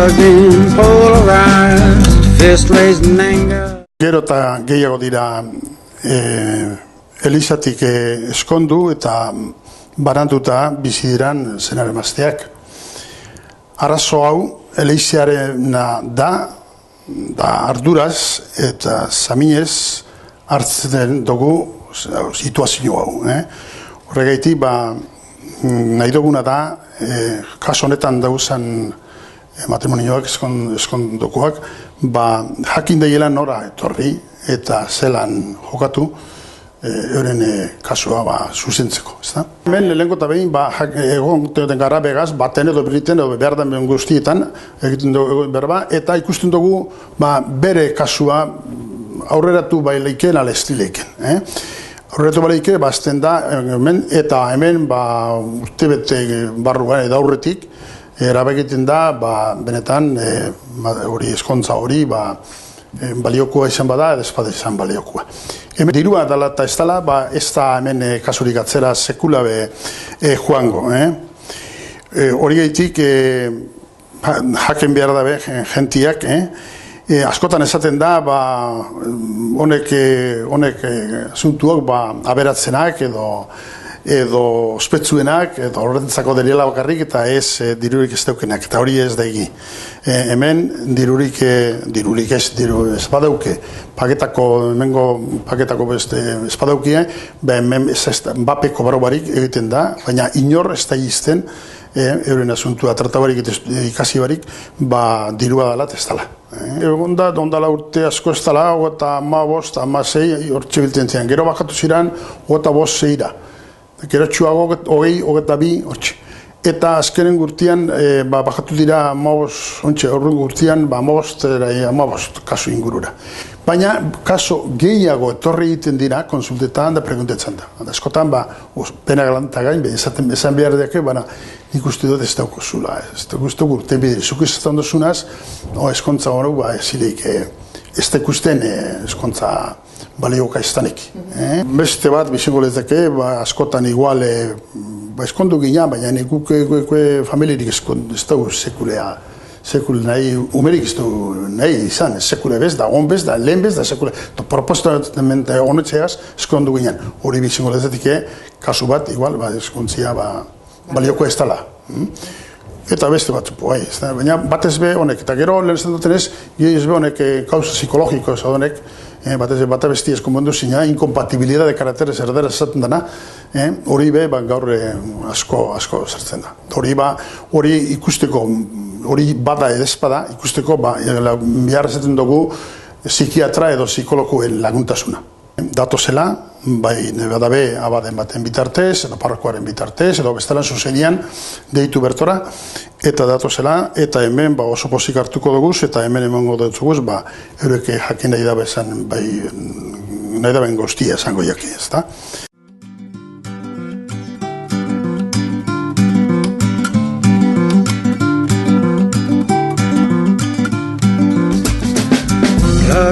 again polarized, fist raised in anger. Gero eta gehiago dira elizatik eskondu eta baranduta bizi diran senar emazteak. Arazo hau elizearena da arduraz eta zaminez hartzen dugu situazio hau. Horregaitik nahi duguna da kaso honetan dauzan matrimonioak eskondokoak jakin daiela nora etorri eta zelan jokatu euren kasua zuzentzeko. Hemen lehenko eta behin egon teoten gara begaz baten edo berriten edo behar den guztietan egiten dugu berba eta ikusten dugu bere kasua aurreratu baileiken ala estileiken. Aurreratu baileike bazten da hemen eta hemen urtebete barruan edo aurretik erabekiten da benetan hori eskontza hori baliokoa izan bada edo espada izan baliokoa. Hemen dirua dela eta ez dela, ez da hemen kasurik atzera sekula joango. Hori gaitik jaken behar dabe jentiak, askotan esaten da honek asuntuak aberatzenak edo ospetsuenak, eta horretzako deriela bakarrik, eta ez dirurik ez daukenak, eta hori ez daigi. Hemen dirurik ez badauke, hemengo paketako ez badaukie, hemen bapeko barobarik egiten da, baina inor ez da izten euren asuntua tratabarik eta ikasi barik, dirua dela ez dela. Egon da, ondala urte asko ez dela, 55, 56, hor txibiltzen ziren. Gero bakatu ziren, 55 zeira. Gero txuago, 22, hortxe. Eta azkenen gurtian, bakatu dira 55, horren gurtian, 55 kasu ingurura. Baina, kaso gehiago etorri egiten dira, konsultetan da preguntetzen da. Askotan, pena galanta gain, esan behar dake, nik uste dut ez dauko zula. Ez dauko urte bideri. Zuk izaten duzunaz, eskontza hori, zileik, ez da ikusten eskontza balioka iztanik. Beste bat, biziko lezake, askotan igual, eskondu gina, baina nikuk familirik ez dugu sekulea. Sekul nahi, umerik ez du nahi izan, sekule bez da, on bez da, lehen bez da, sekule. Propositamente honetxeaz, eskondu ginen. Hori bizingo lezetik, kasu bat, igual, eskontzia balioko ez dela. Eta beste bat, baina batez be honek, eta gero lehen esan duten ez, gehiz be honek kausa psikologiko ez honek, bata besti ez konbendu zina, inkompatibilidad de caracteres herederas esaten dena, hori be gaur asko zertzen da. Hori ikusteko, hori bada edezpada, ikusteko bihar esaten dugu psikiatra edo psikologoen laguntasuna. Datozela, badabe abaden baten bitartez, edo parrokoaren bitartez, edo bestelan zuzenian deitu bertora, eta datozela, eta hemen oso pozik hartuko dugu, eta hemen emango dutzuguz, eureke jakin nahi dabe nahi daben goztia esango jaki, ez da?